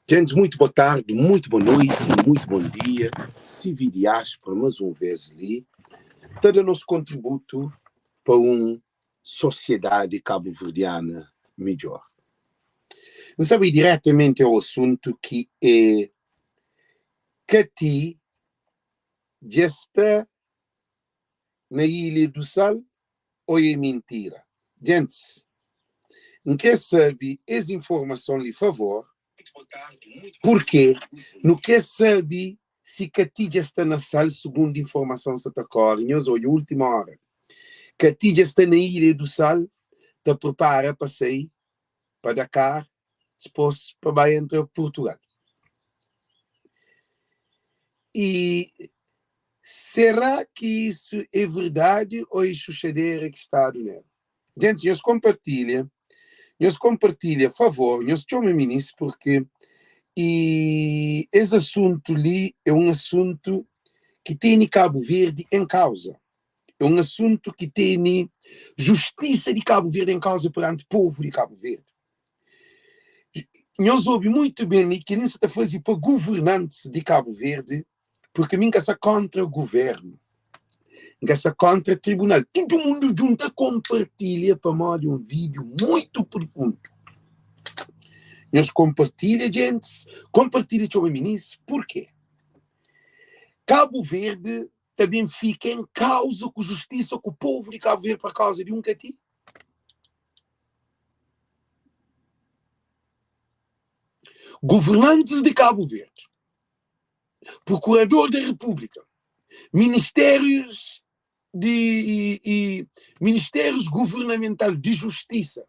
Gente, muito boa tarde, muito boa noite, muito bom dia. Civi Diáspora, mais uma vez ali, todo o nosso contributo para uma sociedade cabo-verdiana melhor. Não sabe diretamente ao assunto que é Cati já está na Ilha do Sal ou é mentira? Gente, não quer saber essa informação, lhe favor, porque não quer saber se Cati já está na sala, segundo informação que está correndo, hoje, última hora. Cati já está na Ilha do Sal, está preparada para sair, para Dakar, depois para entrar Portugal. E será que isso é verdade ou é chuchadeira que está nela? Gente, nós compartilha, por favor, nós chamamos ministro porque esse assunto ali é um assunto que tem Cabo Verde em causa. É um assunto que tem justiça de Cabo Verde em causa perante o povo de Cabo Verde. Nós ouvimos muito bem que nem se está fazendo para governantes de Cabo Verde, porque ninguém está contra o governo, ninguém está contra o tribunal. Todo mundo junta compartilha para modo de um vídeo muito profundo. Nós compartilha, gente, compartilha com o ministro. Por quê? Cabo Verde também fica em causa com justiça com o povo de Cabo Verde por causa de um Cati. Governantes de Cabo Verde, Procurador da República, Ministérios Governamentais de Justiça,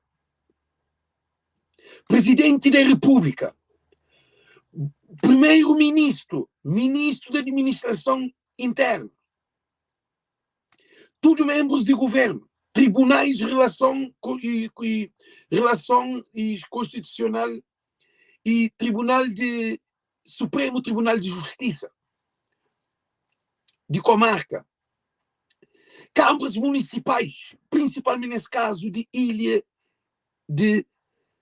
Presidente da República, Primeiro-Ministro, Ministro da Administração Interna, todos membros de governo, tribunais de relação constitucional e Supremo Tribunal de Justiça de comarca, câmaras municipais, principalmente nesse caso de Ilha de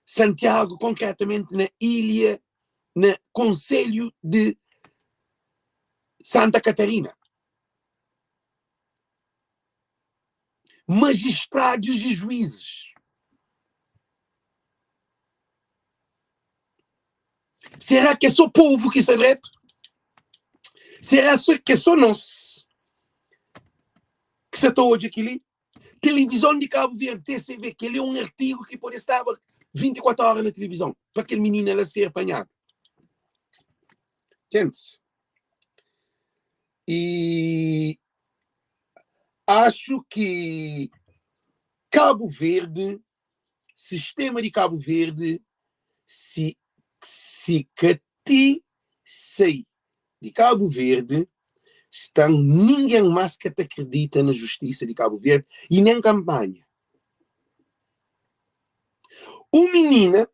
Santiago, concretamente no Conselho de Santa Catarina, magistrados e juízes. Será que é só o povo que está reto? Será que é só nós que se está hoje aqui? Televisão de Cabo Verde, TCV, que ele é um artigo que pode estar 24 horas na televisão para aquele menino ela ser apanhado. Gente, e acho que Cabo Verde, sistema de Cabo Verde, se Cati sei de Cabo Verde, ninguém mais que te acredita na justiça de Cabo Verde e nem campanha. O menina,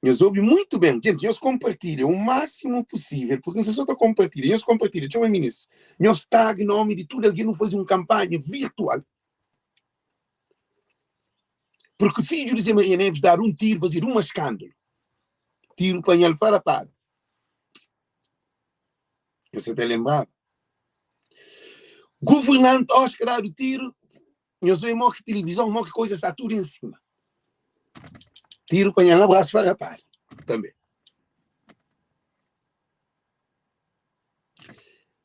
nós ouvimos muito bem, gente, nós compartilhamos o máximo possível, porque nós só está compartilhando, nós compartilhamos, deixa eu ver, ministro, nós tag nome de tudo, alguém não faz uma campanha virtual. Porque o filho de Zé Maria Neves dar um tiro, fazer um escândalo. Tiro panhal para para. Você está lembrado? Governante Oscar dar o tiro, nós vemos que televisão, que coisa está tudo em cima. Tiro panhal na braço para para. Também.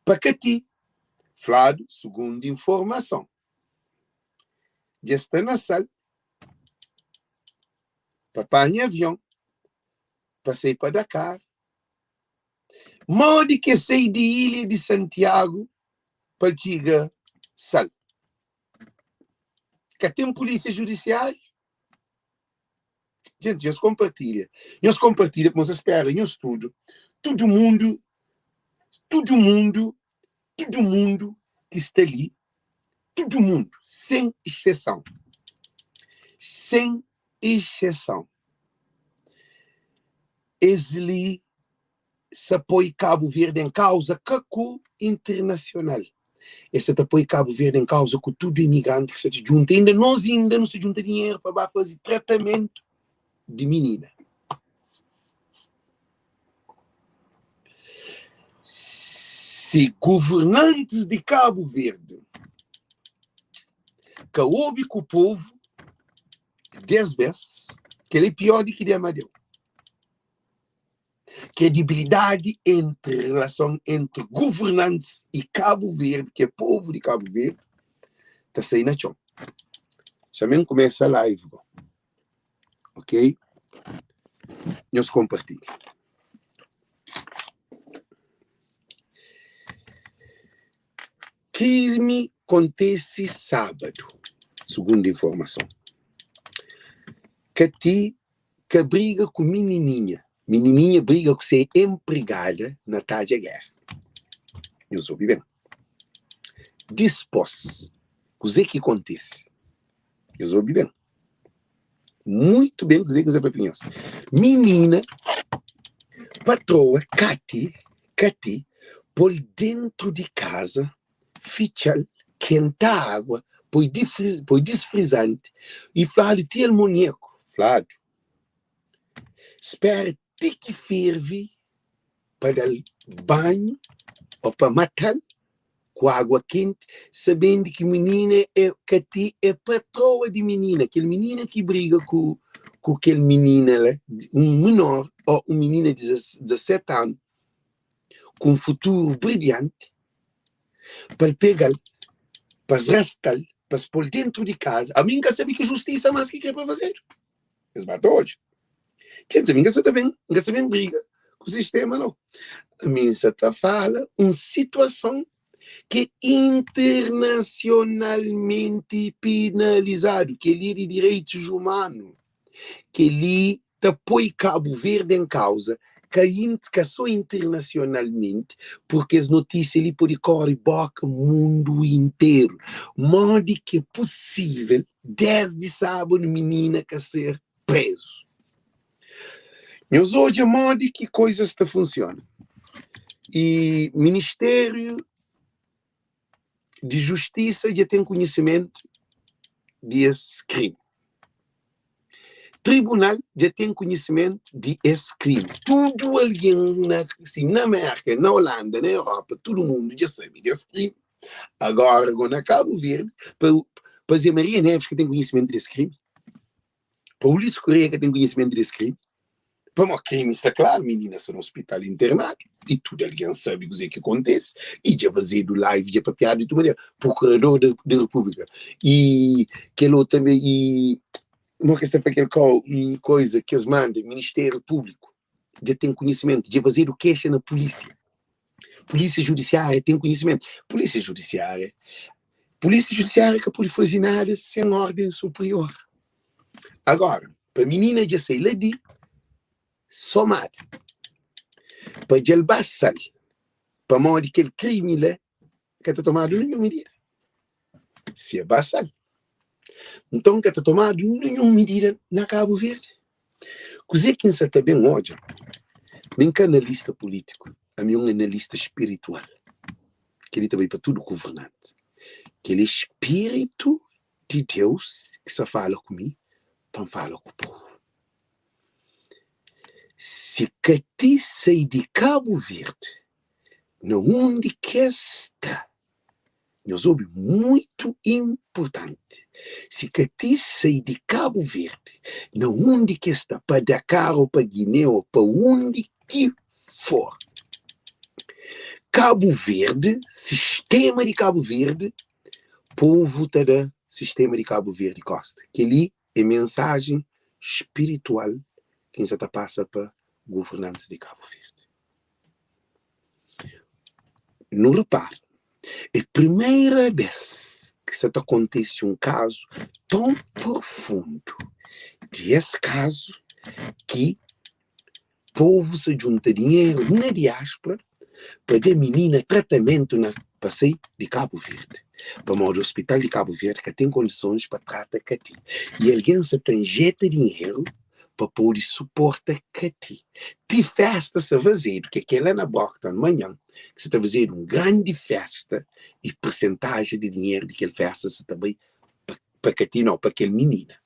Para Cati, Flávio, segundo informação, já está na sala, para em avião, passei para Dakar, modo que saí de Ilha de Santiago para chegar sal. Que tem polícia judiciária? Gente, nós compartilha, mas espera, nós todo mundo que está ali, todo mundo, sem exceção, Esli se apoia Cabo Verde em causa cacu internacional. Esse apoia Cabo Verde em causa com tudo imigrante que se junta. Ainda não se junta dinheiro para fazer tratamento de menina. Se governantes de Cabo Verde que ouve com o povo 10 vezes, que ele é pior do que de Amadeu. Credibilidade entre relação entre governantes e Cabo Verde, que é povo de Cabo Verde, está saindo na chão. Chamem começa a live, ok? Nós compartilhamos. Crime acontece sábado, segundo a informação. Que briga com menininha. Menininha briga com ser empregada na tarde de guerra. Eu soube bem. Dispôs. O que acontece? Eu soube bem. Muito bem o que acontece. Menina, patroa, Cati, por dentro de casa, fichal, quenta água, põe desfrizante e Flávio tinha moneco. Flávio, espera até que ferve para dar banho ou para matar com água quente, sabendo que menina Cati é patroa de menina, aquele menina que briga com aquele menina, um menor ou uma menina de 17 anos, com um futuro brilhante, para pegar, para arrastar, para se pôr dentro de casa. A mim, sabe que justiça mais que é para fazer. Eles matam hoje. Gente, a mim, também briga com o sistema, não. A mim, você fala uma situação que é internacionalmente penalizado, que ele é de direitos humanos, que ele põe Cabo Verde em causa, que a indicação internacionalmente, porque as notícias ali podem correr boca o mundo inteiro. Modo que é possível, desde sábado, menina que ser preso. Mas hoje, modo que coisas funcionam. E Ministério de Justiça já tem conhecimento desse crime. Tribunal já tem conhecimento de esse crime. Tudo alguém na América, na Holanda, na Europa, todo mundo já sabe desse crime. Agora, na Cabo Verde, para Zé Maria Neves que tem conhecimento desse crime, para Ulisses Correia que tem conhecimento desse crime, para uma crime está claro, meninas no hospital internado, e tudo alguém sabe o que acontece, e já fazer do live, já papiado e tudo mais, procurador da República, e que ele também, e uma questão para aquele coisa que eles mandam, Ministério Público, já tem conhecimento, já fazer o queixa na polícia. Polícia Judiciária tem conhecimento. Polícia Judiciária que pode fazer nada sem ordem superior. Agora, para a menina já sei lá de somada, para já baixar, para modo que aquele crime lá, que está tomado nenhuma medida. Se é baixar. Então, que está tomado nenhuma medida na Cabo Verde. Coisa que está também hoje, nem que analista político, a mim é um analista espiritual, que ele também para tudo governante, que ele é espírito de Deus que só fala comigo, para falar com o povo. Se Cati sai de Cabo Verde, não onde que está, nós ouve muito importante. Se Cati sai de Cabo Verde, não onde que está, para Dakar ou para Guiné ou para onde que for. Cabo Verde, sistema de Cabo Verde, povo da sistema de Cabo Verde Costa. Que ali é mensagem espiritual que se passa para governantes de Cabo Verde. No reparo, é a primeira vez que se acontece um caso tão profundo de esse caso que o povo se junta dinheiro na diáspora para dar menina tratamento na passeio de Cabo Verde. Para o hospital de Cabo Verde que tem condições para tratar Cati. E alguém se injeta dinheiro para poder suportar Cati. Tem festa se fazer, porque aquela na Borta amanhã, que se está fazendo uma grande festa e percentagem de dinheiro daquela festa se também para Cati, não, para aquela menina.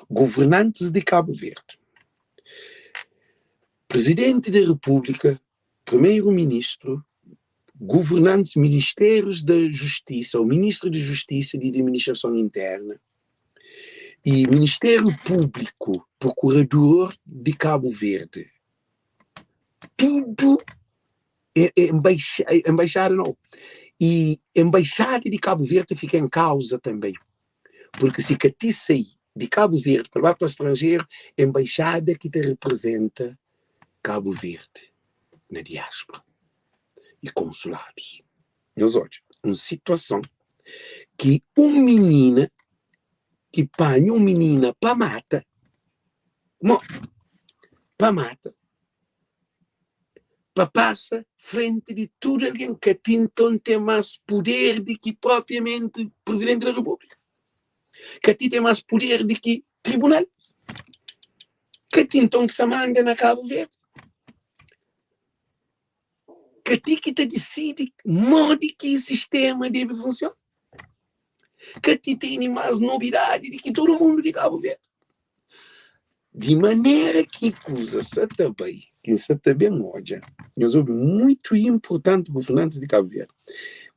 Governantes de Cabo Verde. Presidente da República primeiro-ministro, governantes, ministérios da Justiça, o ministro de Justiça e de Administração Interna, e Ministério Público, Procurador de Cabo Verde. Tudo embaixada não. E embaixada de Cabo Verde fica em causa também. Porque se Cati sair de Cabo Verde para lá para o estrangeiro, embaixada que te representa Cabo Verde na diáspora. E consulados. Meus olhos, uma situação que menina que panha uma menina para mata, para passa frente de tudo alguém que tem mais poder do que propriamente o Presidente da República. Que tem mais poder do que tribunal. Que então que se manda na Cabo Verde. Que te decide modo que o sistema deve funcionar. Que tem mais novidade do que todo mundo de Cabo Verde. De maneira que coisa também, que se também hoje, nós ouvimos muito importante governantes de Cabo Verde.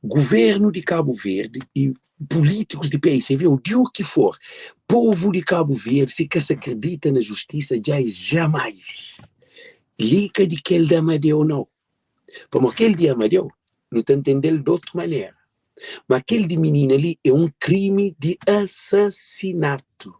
Governo de Cabo Verde e políticos de PICV, ou de o que for, povo de Cabo Verde, se que se acredita na justiça, já jamais liga de que ele Amadeu não. Como aquele de Amadeu, não está entendendo de outra maneira. Mas aquele de menina ali é um crime de assassinato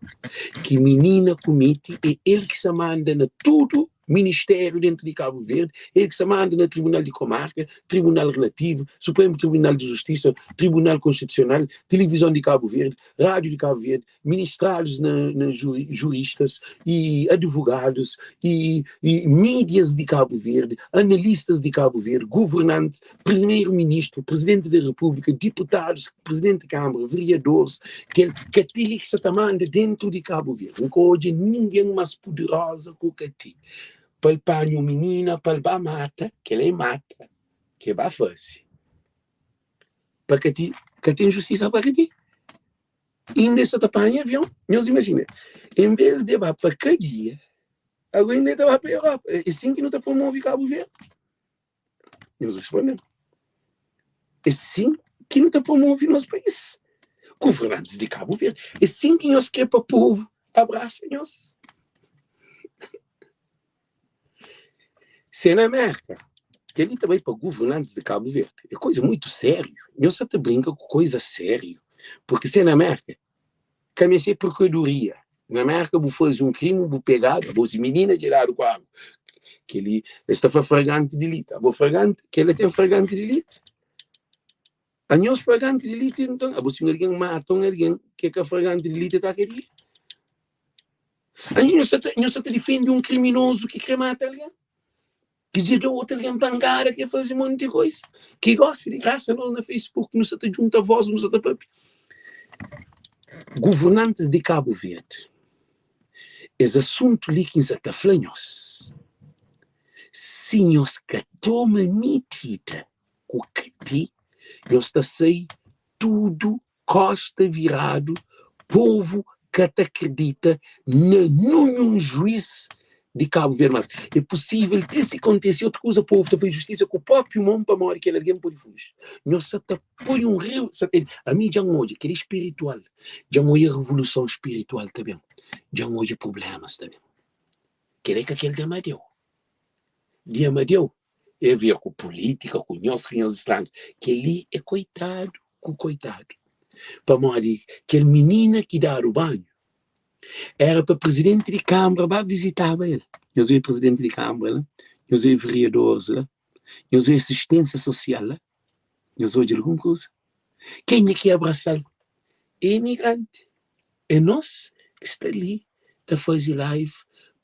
que menina comete, é ele que se manda na tudo ministério dentro de Cabo Verde, ele que se manda no Tribunal de Comarca, Tribunal Relativo, Supremo Tribunal de Justiça, Tribunal Constitucional, Televisão de Cabo Verde, Rádio de Cabo Verde, ministrados na juristas e advogados e mídias de Cabo Verde, analistas de Cabo Verde, governantes, primeiro-ministro, presidente da República, deputados, presidente da Câmara, vereadores, que ele que se manda dentro de Cabo Verde. Não hoje ninguém mais poderosa que o Cati. Palpanho menina, palpa mata, que ele mata, que vai fazer. Para que tem justiça para que tem. Ainda se tapanha avião, nós imaginamos. Em vez de ir para cada dia, agora ainda vai para a Europa. É assim que não está promovendo Cabo Verde. Nós respondemos. É assim que não está promovendo nosso país. Governantes de Cabo Verde. É assim que nós queremos para o povo. Abraça-nos. Se na América, que ele também para governantes de Cabo Verde, é coisa muito séria. Eu só te brinco com coisa séria. Porque se na América, comecei a procuradoria. Na América, vou fazer um crime, vou pegar, vou se menina tirar o quadro. Que ele está flagrante de delito. Vou flagrante, que ele tem flagrante de delito. A nós flagrante de delito, então, se alguém mata alguém que é flagrante de delito, está aqui. A nós só defende um criminoso que quer matar alguém. Que diz que outro alguém pangara que faz um monte de coisa. Que gosta de graça nós no Facebook, não se junta a voz, não se papi. Governantes de Cabo Verde. Esse assunto ali que se falamos. Se nós que toma medida com que nós está sei tudo costa virado, povo que te acredita nenhum juiz de Cabo Verde. Mas é possível que se aconteça outra coisa, o povo te faz justiça com o próprio mão para morrer que alguém pode fugir. Nós só te põe um rio, a mim já hoje, que é espiritual, já hoje é revolução espiritual também, já hoje é problemas também. Que é que aquele de Amadeu. De Amadeu é ver com política, com nós estranhos, que ele é coitado, com coitado. Para morrer, aquele menina que dá o banho, era para presidente de Câmara, vai visitar ele. Eu sou presidente de Câmara, eu sou vereador, eu sou assistência social, eu sou de alguma coisa. Quem é que abraça? É imigrante. É nós que está ali, está fazendo live,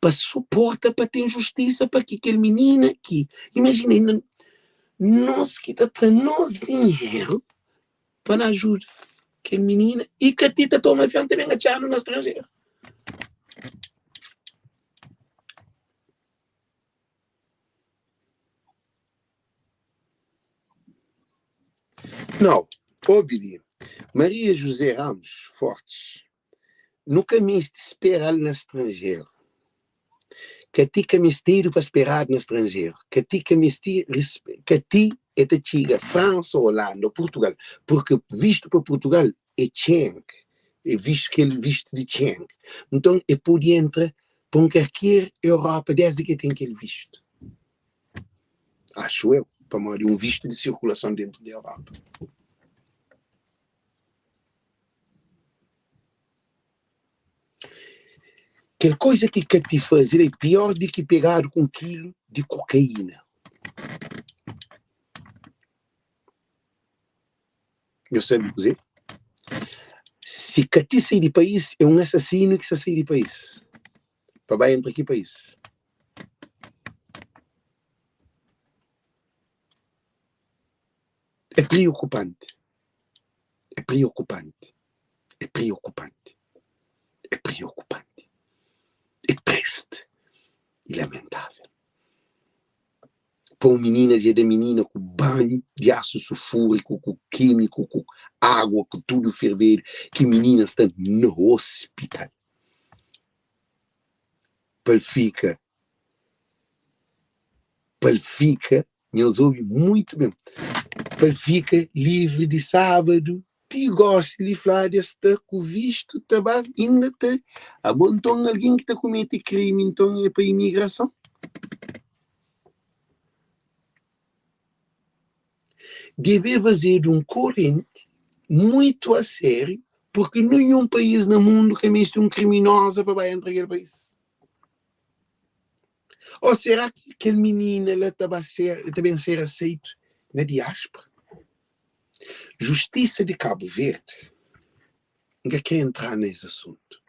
para suportar, para ter justiça, para que aquele menino aqui, imagina, nós que está dando nós dinheiro para ajudar aquele menino e que a tita toma avião também a no estrangeiro. Não, obedi. Maria José Ramos Fortes, no caminho de esperar no estrangeiro, que ti que mistério para esperar no estrangeiro, que ti que mistério, que ti é te chega França, Holanda, Portugal, porque visto para Portugal é Cheng, é visto que ele visto de Cheng. Então, é por dentro, para qualquer Europa, desde que tem aquele visto. Acho eu, para modo um visto de circulação dentro da Europa. Aquela coisa que quer te fazer é pior do que pegar com um quilo de cocaína. Eu sei dizer. Se quer te sair do país, é um assassino que se sai do país. Para vai entrar aqui país. É preocupante. É preocupante. É preocupante. É preocupante. É triste e lamentável. Para uma menina, dia da menina, com banho de ácido sulfúrico, com químico, com água, com tudo ferver, que menina está no hospital. Para fica, meus ouvidos muito bem, para fica livre de sábado, te gosto de falar desta com visto, tabaco, ainda tem. Ah, bom, então alguém que está comete crime, então é para a imigração? Deve fazer um corrente muito a sério, porque nenhum país no mundo que existe um criminoso para entrar naquele país. Ou será que aquele menino ela também ser aceito na diáspora? Justiça de Cabo Verde não quer entrar nesse assunto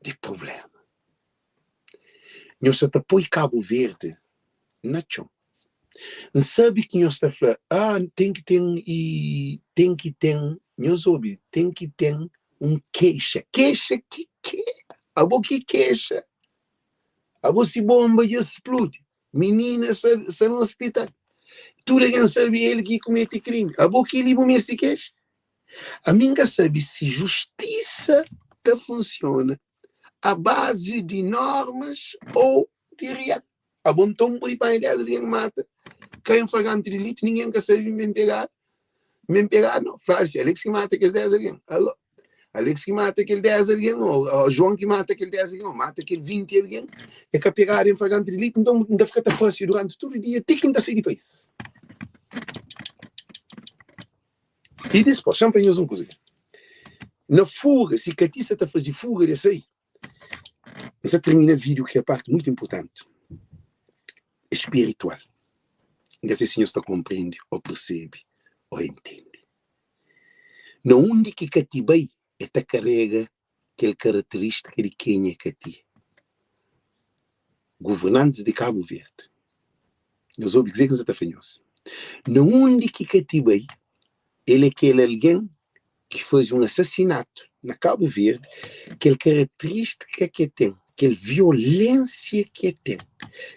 de problema. Nós até põe Cabo Verde na chão. Sabe que nós está falando, tem que ter nós ouve, tem que ter queixa que a boa que queixa, a boa se bomba e explode, menina sai no hospital, tudo quem sabe ele que comete crime, a boa que ele bomba se queixa, a minha sabe se justiça funciona a base de normas ou de real, a bom tom por ir para ele alguém mata. Cai um flagrante delito, ninguém quer saber me pegar não. Flávio, Alex que mata aquele 10 alguém. Alex que mata aquele 10 alguém, ou João que mata aquele 10 alguém, ou mata aquele 20 alguém, é que pegar em flagrante delito, então ainda fica fácil durante todo o dia, tem que ainda sair do país. E depois, já me uma coisa. Na fuga, se Catiça está a fazer fuga desse aí, essa termina o vídeo que é a parte muito importante. Espiritual. Ainda se o senhor está compreende, ou percebe, ou entende. Não onde que Catibei é carrega aquela característica de quem é Cati. Governantes de Cabo Verde. Nós vamos dizer que você está fanhoso. Não onde que Catibei ele é aquele alguém que faz um assassinato na Cabo Verde, aquela característica que tem, aquela violência que tem,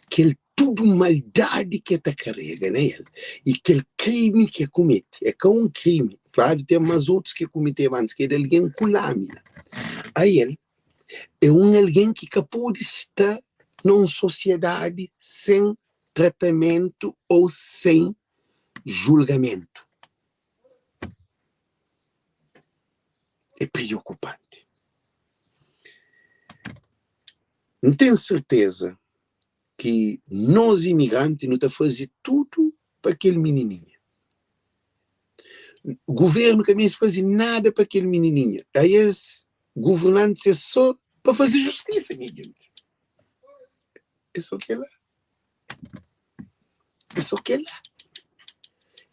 aquele tudo maldade que te carrega nele e aquele crime que comete é que um crime, claro, tem mais outros que cometeu antes, que é de alguém com lâmina. Aí ele é alguém que pode estar numa sociedade sem tratamento ou sem julgamento. É preocupante. Não tenho certeza que nós imigrantes não estamos a fazer tudo para aquele menininho. O governo também não faz nada para aquele menininho. Aí os governantes é só para fazer justiça, gente. É só que é lá. É só que é lá.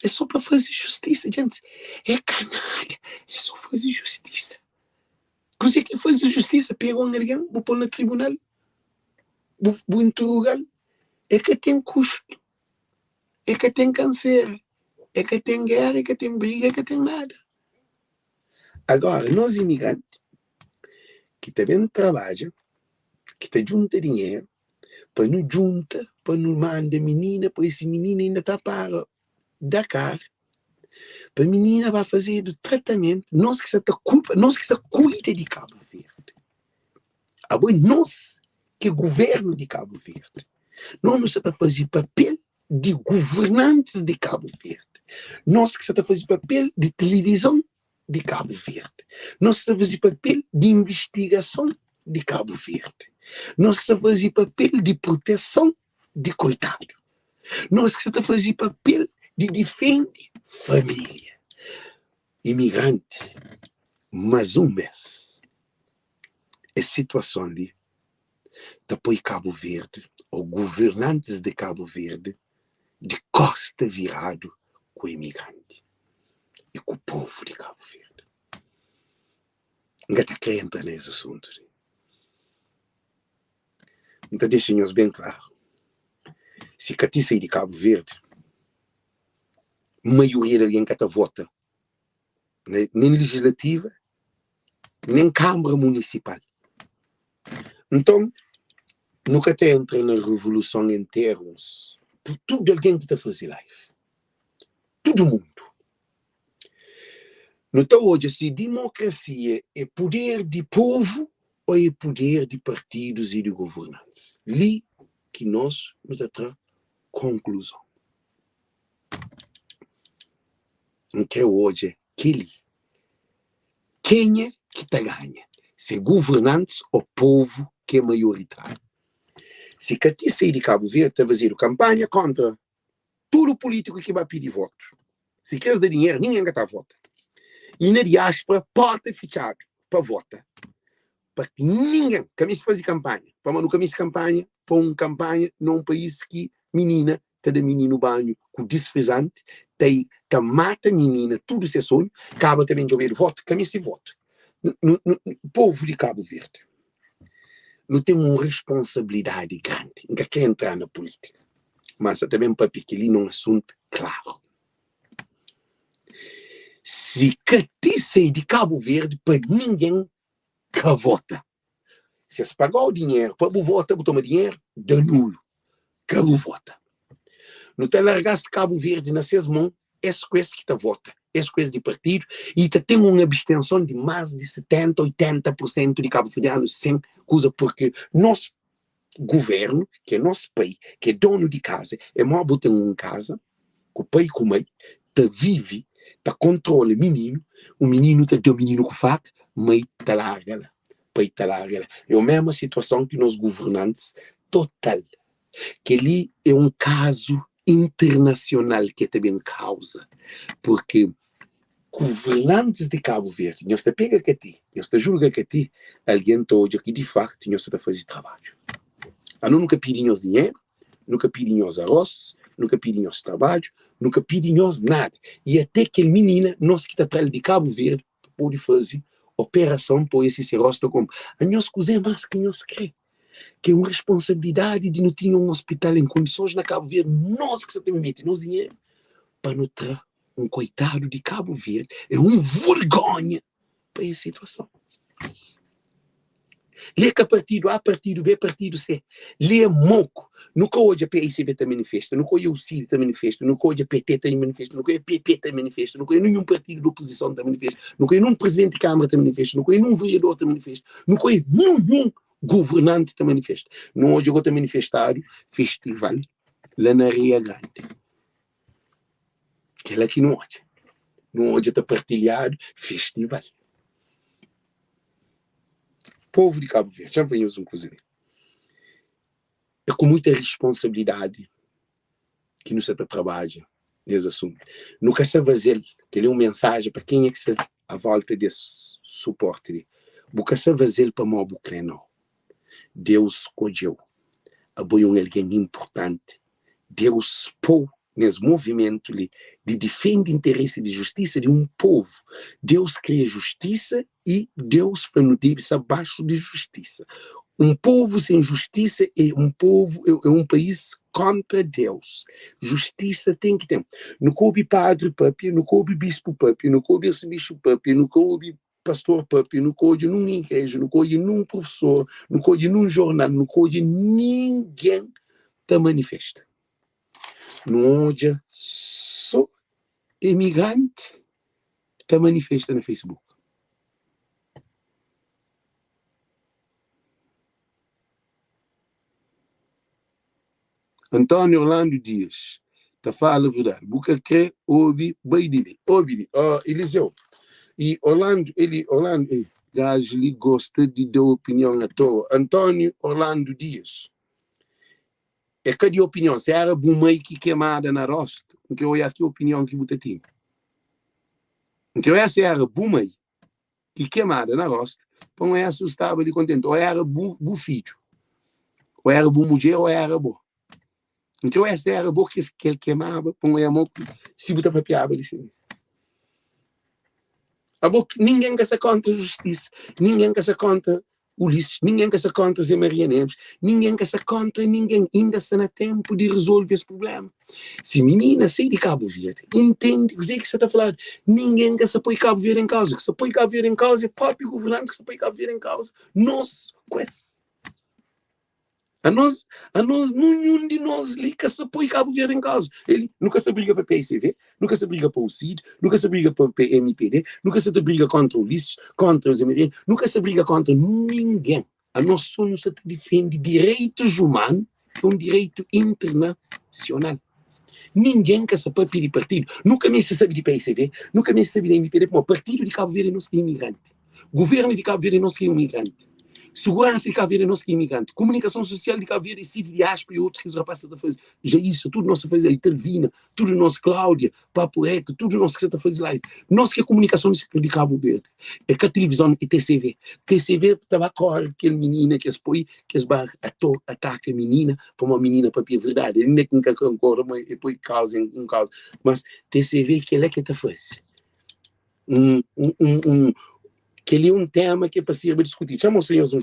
É só para fazer justiça, gente. É canalha. É só fazer justiça. Você que faz justiça, pega alguém, vou pôr no tribunal, vou interrogar. É que tem custo. É que tem câncer. É que tem guerra, é que tem briga, é que tem nada. Agora, nós imigrantes, que também trabalham, que te junta dinheiro, para não junta, para não manda menina, para esse menino ainda está para Dakar, para a menina vai fazer do tratamento, nós que se cuida de Cabo Verde. Agora, nós que governo de Cabo Verde. Nós não estamos a fazer papel de governantes de Cabo Verde. Nós que estamos a fazer papel de televisão de Cabo Verde. Nós estamos a fazer papel de investigação de Cabo Verde. Nós que estamos a fazer papel de proteção de coitado. Nós que estamos a fazer papel de defender família. Imigrante, mais um mês. A situação ali depois Cabo Verde, ou governantes de Cabo Verde, de costa virado com o imigrante e com o povo de Cabo Verde. Não está querendo entrar nesse assunto. Então deixem-nos bem claro. Se Catiça de Cabo Verde, a maioria de alguém que vota, nem legislativa, nem Câmara Municipal. Então, nunca até entrei na revolução em termos por tudo alguém que está a fazer live. Todo mundo. Então, hoje, se democracia é poder de povo ou é poder de partidos e de governantes? Ali que nós nos dá conclusão. Então, hoje, quem é que está ganha? Se é governantes ou povo que é maioritário? Se Catiça de Cabo Verde está fazendo campanha contra todo político que vai pedir voto. Se queres dar dinheiro, ninguém vai votar. E na diáspora pode ficar para votar. Para que ninguém comece a fazer campanha. Para não comece campanha, para uma campanha num país que menina está de menino banho com desfrisante, está mata menina, tudo isso é sonho, acaba também de ouvir voto, comece voto. O povo de Cabo Verde não tem uma responsabilidade grande, não quer entrar na política, mas também para que ali não é um assunto claro. Se Catiça de Cabo Verde, para ninguém que vota. Se você pagar o dinheiro para o voto, para tomar dinheiro, de nulo, que vota. Não te largaste Cabo Verde nas suas mãos, essa coisa que te vota, essa coisa de partido, e te tem uma abstenção de mais de 70%, 80% de cabo-verdianos sem coisa, porque nosso governo, que é nosso país, que é dono de casa, é maior botar em casa, com o pai e com a mãe, te vive, te controla o menino te deu o menino com faca, mãe te larga lá, pai te larga lá. É a mesma situação que nós governantes, total, que ali é um caso internacional que também causa, porque governantes de Cabo Verde, nós te pega que ti, nós te julga que ti, alguém hoje que de facto nós te fazer trabalho. Nunca pedimos dinheiro, nunca pedimos arroz, nunca pedimos trabalho, nunca pedimos nada. E até que a menina, nós que está atrás de Cabo Verde, pode fazer operação por esse rosto como a nós cozer mais que nós queremos. Que é uma responsabilidade de não ter um hospital em condições na Cabo Verde, nós que estamos metendo nosso dinheiro para não ter um coitado de Cabo Verde, é uma vergonha para essa situação. Lê que partido A, partido B, partido C. Lê moco. Nunca hoje a PICB está manifesta, nunca hoje o CID está manifesta, nunca hoje a PT está manifesta, nunca hoje a PP está manifesta, nunca hoje nenhum partido de oposição está manifesta, nunca hoje nenhum presidente de Câmara está manifesta, nunca hoje nenhum vereador está manifesta, nunca hoje nenhum governante está manifesta. Não hoje eu estou manifestado festival lá na Ria Grande. Aquela que não hoje está partilhado festival. Povo de Cabo Verde, já venhamos um cozinho. É com muita responsabilidade que nos trabalha nesse assunto. Nunca se fazer, que é uma mensagem para quem é que se à volta desse suporte. Nunca se fazer para o Bucleno. Deus escolheu. Apoiou alguém importante. Deus pôs nesse movimento de defender o interesse de justiça de um povo. Deus cria justiça e Deus faz abaixo de justiça. Um povo sem justiça é um país contra Deus. Justiça tem que ter. Não coube padre papi, não coube bispo papi, não coube arcebispo papi, não coube pastor papi, não coube numa igreja, não coube num professor, não coube num jornal, não coube ninguém te manifesta. Não hoje só imigrante te manifesta no Facebook. Antônio Orlando Dias, tá falando a verdade. Buca que ouve, bem dele. Ouve, Eliseu. E Orlando, gajo, ele gosta de dar opinião à toa. Antônio Orlando Dias. É que de opinião, se era bumei que queimada na rosto, que eu aqui a opinião que você tem. Então essa era bumei que queimada na rosto, então é assustável de contente. Ou era bu filho, ou era bu mulher, ou era bo. Então essa era bo que ele queimava, então é a mão, se você papiava ali sim. Ninguém que se conta a justiça, ninguém que se conta Ulisses, ninguém que se conta Zé Maria Neves, ninguém que se conta, ninguém ainda está no tempo de resolver esse problema. Se menina sai de Cabo Verde, entende o que você está a falar, ninguém que se põe Cabo Verde em causa, que se põe Cabo Verde em causa é o próprio governante que se põe Cabo Verde em causa, nós, conhece. A nós, nenhum de nós ali que se põe Cabo Verde em causa. Ele nunca se briga para o PSV, nunca se briga para o CID, nunca se briga para o MPD, nunca se briga contra o Ulisses, contra os Emirados, nunca se briga contra ninguém. A nós só nos defende direitos humanos, que é um direito internacional. Ninguém que se pode pedir partido. Nunca me se sabe de PSV, nunca me se sabe de MPD, como partido de Cabo Verde não se é imigrante. Governo de Cabo Verde não se é imigrante. Segurança de Cabo Verde não se é imigrante. Comunicação social de Cabo Verde, Civil Diáspora e outros que já passam a fazer. Já isso, tudo nós fazemos aí, Telvina, tudo nós, Cláudia, Papo Reto, tudo nós que está fazendo lá. Nós que é comunicação de Cabo Verde. É que a televisão e TCV. TCV estava a correr aquele menina que expõe, que ataca a menina, para uma menina para a verdade. Ele nunca concorda, mas depois causa um caso. Mas TCV, que ele é que está fazendo. Que ele é um tema que é para ser discutido. Chama os senhores um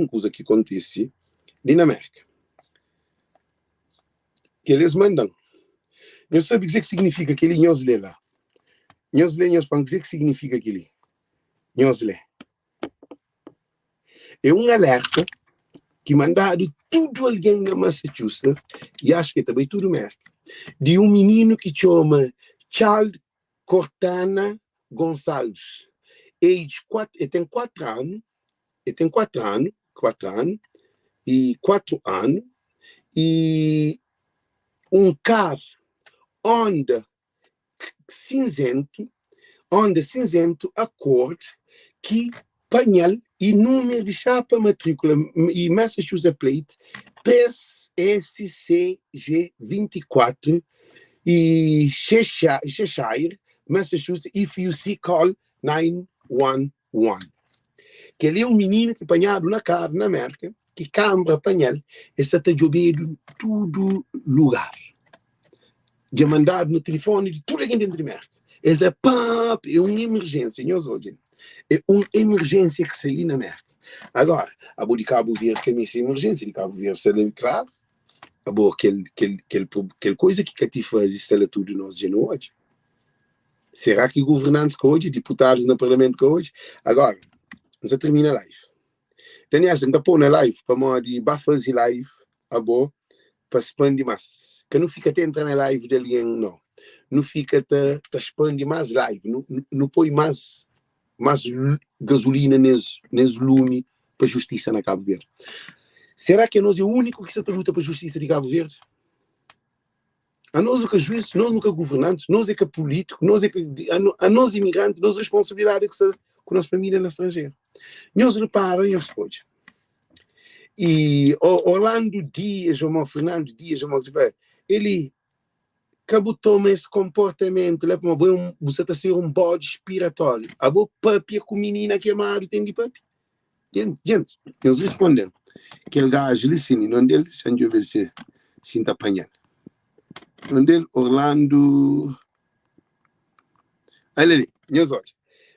coisa que acontece Dinamarca. Que eles mandam. Não sabe o que significa aquele Nhosle lá. Nhosle, o que significa aquele? Nhosle. É um alerta que mandado tudo alguém na Massachusetts, e acho que também tudo América, de um menino que chama Charles Cortana Gonçalves. Ele tem 4 anos, e um carro Honda cinzento a cor que painel e número de chapa matrícula e Massachusetts plate 3SCG24 e Cheshire, Massachusetts, if you see, call 911. Que ele é um menino que apanhado na cara na América, que cambra apanhar e está jogando em todo lugar. Já mandado no telefone de tudo aqui dentro da América. Ele é uma emergência, é uma emergência que se ali na América. Agora, a boa de Cabo Verde, que é essa emergência de Cabo Verde, se lhe claro, a boa, aquela coisa que te faz, está tudo nós de hoje. Será que governantes que hoje, deputados no parlamento que hoje? Agora, você termina a live. Tem essa, ainda pôr na live, para modo de fazer live, a boa, para expandir mais. Que não fica tentando na live de alguém, não. Não fica a expandir mais live, não põe mais gasolina nesse lume para a justiça na Cabo Verde. Será que nós é o único que se luta para a justiça de Cabo Verde? A nós o que juízes, nós nunca governantes, nós é que político, nós é que a nós imigrantes, nós responsabilidade com a nossa família no estrangeiro. Nós reparam, nós pode. E Orlando Dias, ou Fernando Dias, ele acabou tomando esse comportamento, lá para você está ser um bode expiratório. A boa papi com menina que é amado, tem de papi. Gente, eles respondem que ele gajo, ele sim, não dele, sem eu ver se está apanhando. Onde Orlando. Olha ali, meus olhos.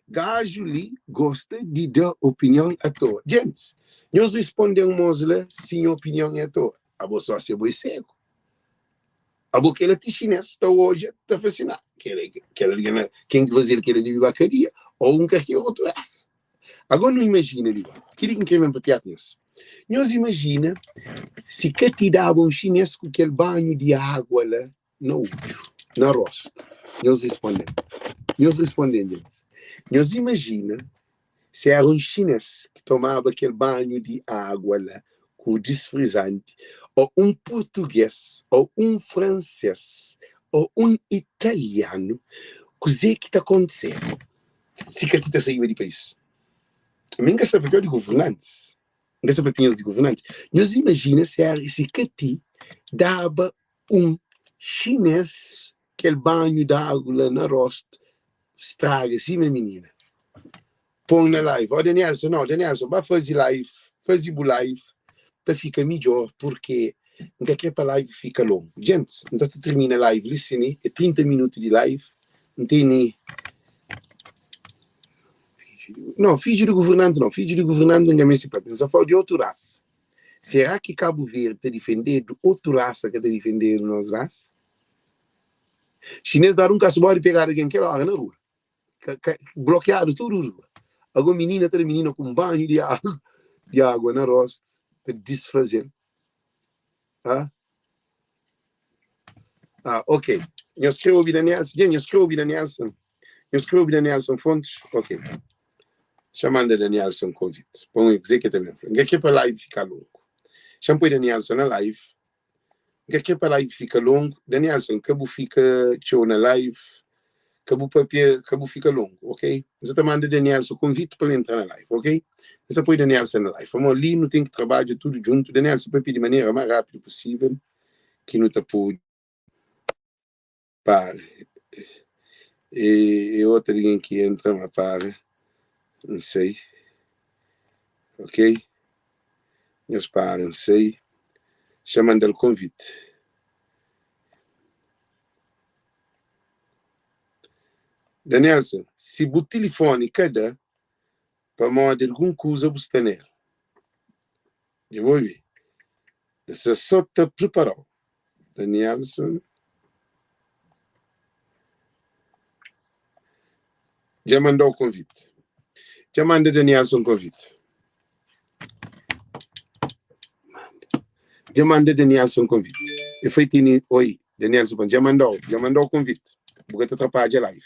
Gajo ali gosta de dar opinião à toa. Gente, nós respondemos lá sem opinião à toa. A boa só se boi seco. A boa que ela te chinesa está hoje, está fascinado. Quem que fazer aquele de vacaria ou que outro é. Agora não imagina, ali, que vem para teatro nisso. Nós imagina se que te dava um chinês com aquele banho de água lá na rosto. Nós respondemos, gente. Nós imagina se era um chinês que tomava aquele banho de água lá com desfrisante, ou português, ou francês, ou italiano, cos'è que está acontecendo? Se que está saindo de país. Mas não sabe de governantes. Não sabe de governantes. Nós imagina se que dava chinês que é banho d'água lá na rosto, estraga assim, minha menina. Põe na live. Ó, Danielson, vai fazer live, para ficar melhor, porque não quer para a live fica longo. Gente, então você termina a live, listen, é 30 minutos de live, não tem nem. Não, filho do governante ninguém se pode pensar, fala de outra raça. Será que Cabo Verde está defendendo outra raça que está defendendo nossa raça? Chinês dar caso de pegar alguém que lá na rua, bloqueado tudo. Alguma menina com banho de água na rosto, para desfazer. Ok. Eu escrevo Danielson Fontes, ok. Chamando Danielson convite. Põe executive. Não quer para live ficar longo. Chama Danielson na live. Não quer para live ficar longo. Danielson, cabo fica show na live. Cabo fica longo, ok? Você está mandando Danielson convite para entrar na live, ok? Você põe Danielson na live. Vamos ali, não tem que trabalhar tudo junto. Danielson põe de maneira mais rápida possível, que não está por para. E outra alguém que entra, mas para. Não sei. Ok? Meus pares, não sei. Chamando o convite. Danielson, se o telefone cada para mandar alguma coisa você nele. Eu vou ver. Você só está preparado. Danielson. Já mandou o convite. Já manda Danielson convite. Já manda Danielson convite. Eu fui tini, oi, Danielson, já mandou o convite. Porque tu atrapalha a live.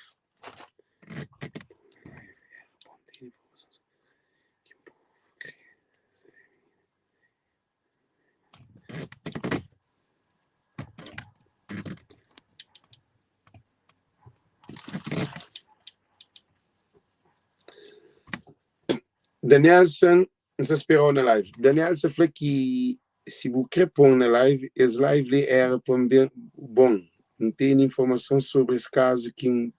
Danielson, se esperou na live. Danielson falou que se você quer pôr na live, as live era bem bom. Não tem informação sobre esse caso que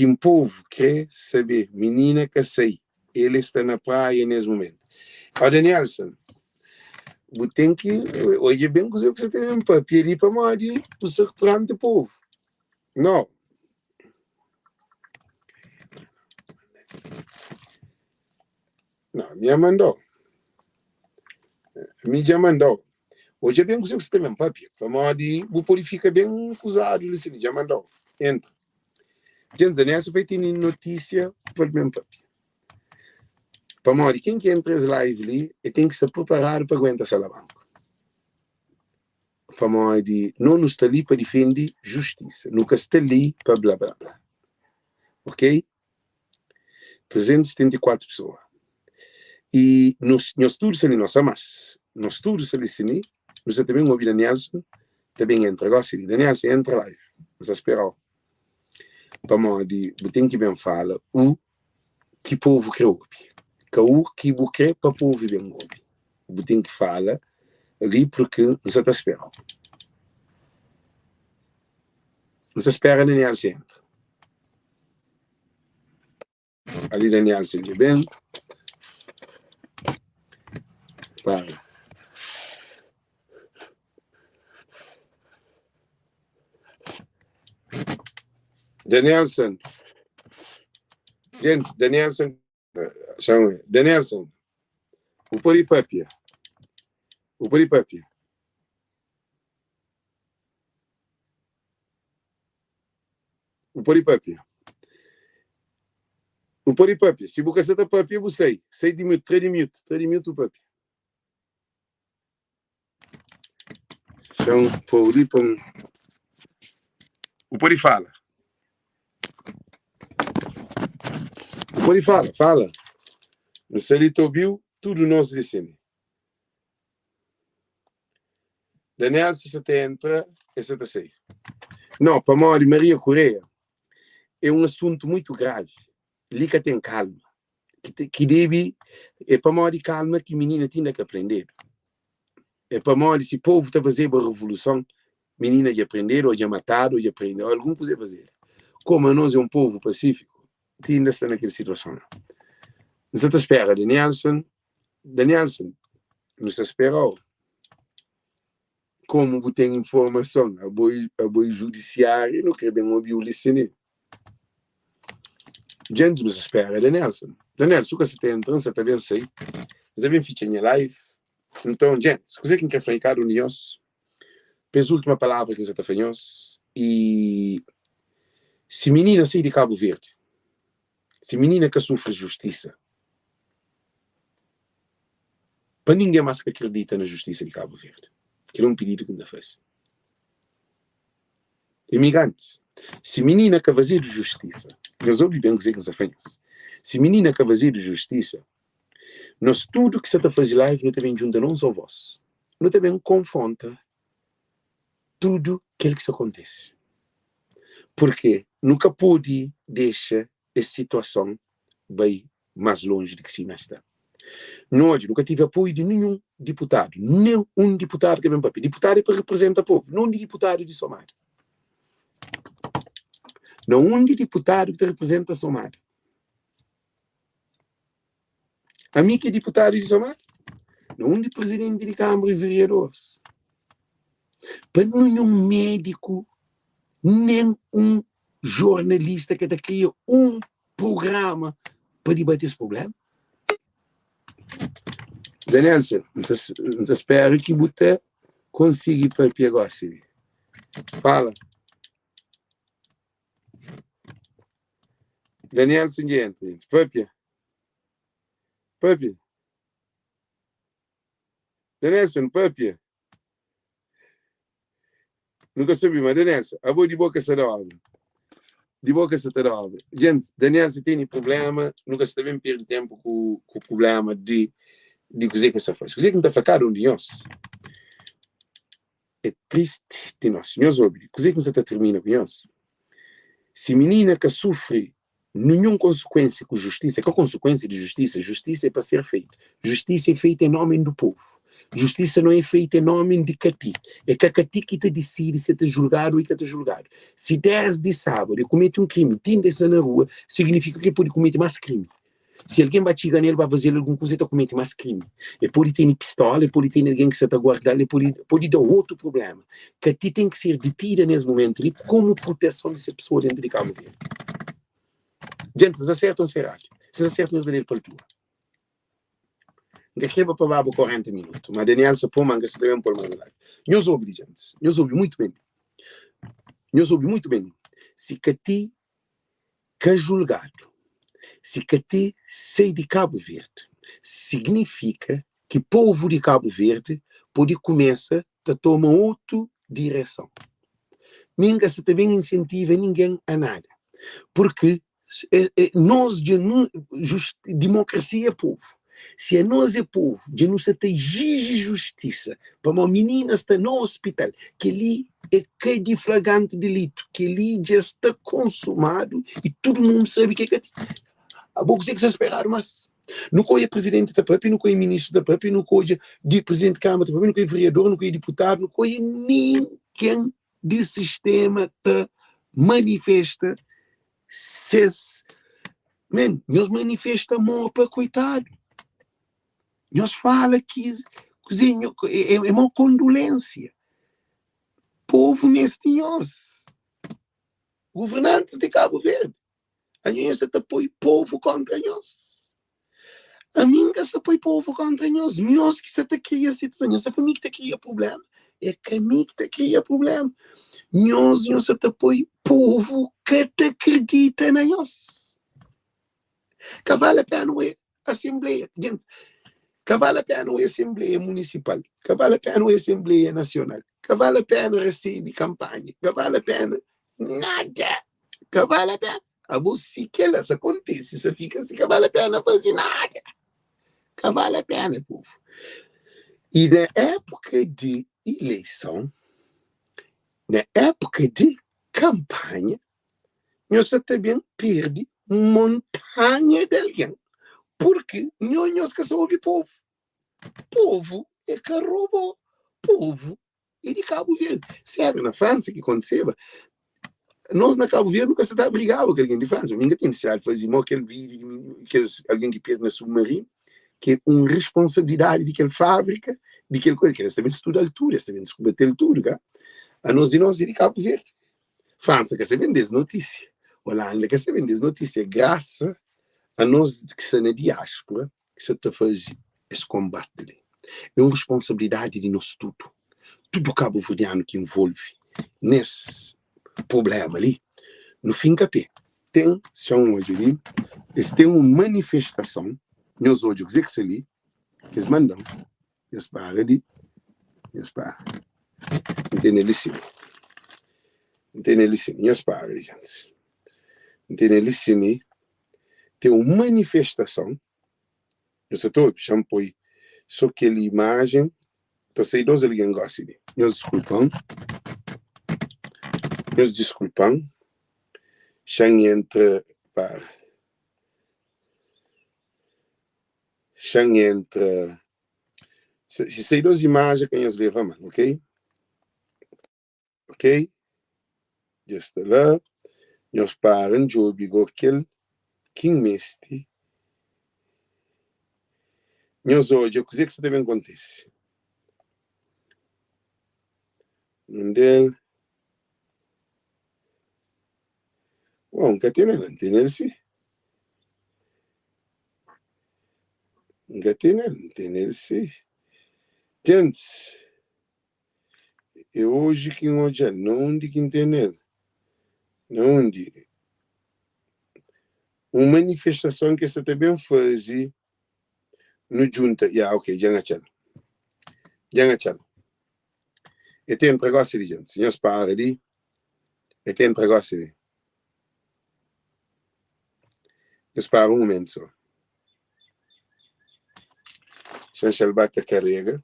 um povo quer saber. Menina que sei. Ele está na praia nesse momento. Ó, Danielson, você tem que. Hoje bem que você tem um papel ali para mandar para o grande povo. Não. Não, me mandou. Me já mandou. Hoje é bem que você tem um papel. Para mandar, o povo fica bem usado. Ele já mandou. Entra. Gente, Danielson vai ter notícia para o mesmo papel. Para mandar, quem que entra nas lives ali, tem que se preparar para aguentar essa alavanca. Para mandar, não está ali para defender justiça. Nunca está ali para blá blá blá. Ok? 374 pessoas. E nós todos ali, nós todos ali, nós também ouvimos Danielson, também entra. Agora sim, Danielson entra live. Nós esperamos. Para mandar, tem que bem falar o que o povo quer ouvir. Que o que para o povo bem ouvir. Tem que falar ali porque nós está esperando. Nós espera Danielson entra. Ali Danielson de bem. Para. Danielson. Gente, Danielson. Danielson. O Poripapia. O Poripapia. O Poripapia. O Poripapia. Se você está papia, você sei de minuto, 3 minutos o papia. Chão, Poripam. O Pori fala. O Pori fala. Não sei se ele ouviu tudo nós dizemos. Daniel, se você entra, você está sair. Não, para Maria Correia, é um assunto muito grave. Liga tem calma. Que deve, é para Maria calma que a menina tinha que aprender. É para Maria, se o povo está fazendo uma revolução, menina de aprender, ou de matar, ou de aprender, ou algum pode fazer. Como nós é um povo pacífico, ainda está naquela situação. Você espera, Danielson, não se esperou. Como você tem informação, a boa judiciária, não quer uma violência. Gente, não se espera, Danielson. Danielson, se você tem entrado, você está bem sair. Você vem ficar em live. Então, gente, se você quer ficar unidos, pela última palavra que você está fazendo, e se menina sai de Cabo Verde, se menina que sofre justiça, para ninguém mais que acredita na justiça de Cabo Verde, que é um pedido que ainda fez. Imigrantes, se menina que fazer justiça, resolve bem dizer que você faz. Se menina que fazer justiça, nós tudo que você está fazendo live, não também junta não só voz, não também confronta tudo aquilo que acontece. Porque nunca pode deixar essa situação bem mais longe do que se está. Nós nunca tive apoio de nenhum deputado, nem um deputado que vem para deputado é para representar o povo, não de deputado de Somália. Não um de deputado que representa a Somália. A mim que é deputado de Somália, não um de presidente de Câmara e vereadores. Para nenhum médico, nem um jornalista que cria um programa para debater esse problema. Daniel, eu espero que você consiga ir para o negócio. Fala. Daniel, gente. Papi. Danielson, papi. Nunca soube, mas Danielson, a boa de boca se dá. De boca se dá. Gente, Danielson tem problema, nunca se deve perder tempo com o problema de coisa que se faz. Coisa que não está ficando de nós. É triste de nós. Nós ouvimos. Coisa que não está terminando com nós. Se menina que sofre nenhuma consequência com justiça, qual consequência de justiça? Justiça é para ser feita. Justiça é feita em nome do povo. Justiça não é feita em nome de Cati. É que a Cati que te decide se te julgado ou que te julgado. Se 10 de sábado comete um crime, tinda-se na rua, significa que pode cometer mais crime. Se alguém vai chegar nele, vai fazer alguma coisa, ele comete mais crime. E pode ter pistola, pode ter alguém que se está guardando, pode dar outro problema. Cati tem que ser detida nesse momento como proteção dessa pessoa dentro de Cabo Verde. Gente, vocês acertam ou será? Vocês acertam os direitos para a tua. Aqui vai para 40 minutos. Mas Daniel se põe manga, se devem pôr manga lá. Nós ouvimos, gente. Nós ouvimos muito bem. Nós ouvimos muito bem. Se Cati que é julgado, se Cati sai de Cabo Verde, significa que o povo de Cabo Verde pode começar a tomar outra direção. Ninguém se também incentiva ninguém a nada. Porque nós, democracia é povo. Se nós é povo, de nós exige justiça para uma menina estar no hospital, que ali é que de flagrante delito, que ali já está consumado e todo mundo sabe que é que a boca que se esperar, mas não é presidente da PAP, não é ministro da PAP, não é presidente da Câmara da PAP, não é vereador, não é deputado, não é ninguém do sistema que manifesta nós manifesta amor para coitado. Nós fala que é uma condolência. Povo neste nós. Governantes de Cabo Verde. A gente apoia povo contra nós. A mim que se apoia povo contra nós. Nós que se cria situação. Nós família que cria problema. É que a mim que cria problema. Nós apoia povo que te acredita na nós. Que vale a pena é Assembleia. Gente, que vale a pena é Assembleia Municipal. Que vale a pena é Assembleia Nacional. Que vale a pena receber campanha. Que vale a pena nada. Que vale a pena. A você que elas acontece, você fica assim, que vale a pena fazer nada. Que vale a pena, povo. E na época de eleição, na época de campanha, nós também perde montanha de alguém. Porque nós que somos o povo. Povo é que roubou. Povo é de Cabo Verde. Sério, na França que aconteceu, nós na Cabo Verde nunca se dá brigado com alguém de França. Ninguém tem necessidade de fazer mal aquele vídeo que alguém que perde na submarino, que é uma responsabilidade de aquela fábrica, de aquela coisa, que eles também estudam a altura, eles também descobrem tudo, tá? A nós é de Cabo Verde. França quer saber das notícias. Holanda quer saber das notícias. Graças a nós que são na diáspora, que se está fazendo esse combate ali. É uma responsabilidade de nós tudo. Tudo cabo-verdiano que envolve nesse problema ali, no fim capé. Tem, são hoje ali, eles têm uma manifestação, nós hoje, que ali, que eles mandam, eles param ali, eles param. Entendeu isso? Entendeu isso? Eles param, gente. Entendeu isso? Tem uma manifestação, eu sei todo, champoi, só aquela imagem, então sei dois ali que gostam de. Nós desculpam, Xang entra para. Xang entra. Se sei duas imagens que nós levamos, ok? Ok? Já está lá. Nós paramos de ouvir aquele que meste. Nós hoje, eu sei que isso também acontece. Não bom, que tem esse? Nunca tem esse. Gente, é hoje que hoje não de que entender. Não de uma manifestação que você também faz no junta. Ok, já achando. E tem negócio ali, gente. Senhores para ali. E tem negócio ali. Espera um momento só. Chanchal bate a carrega.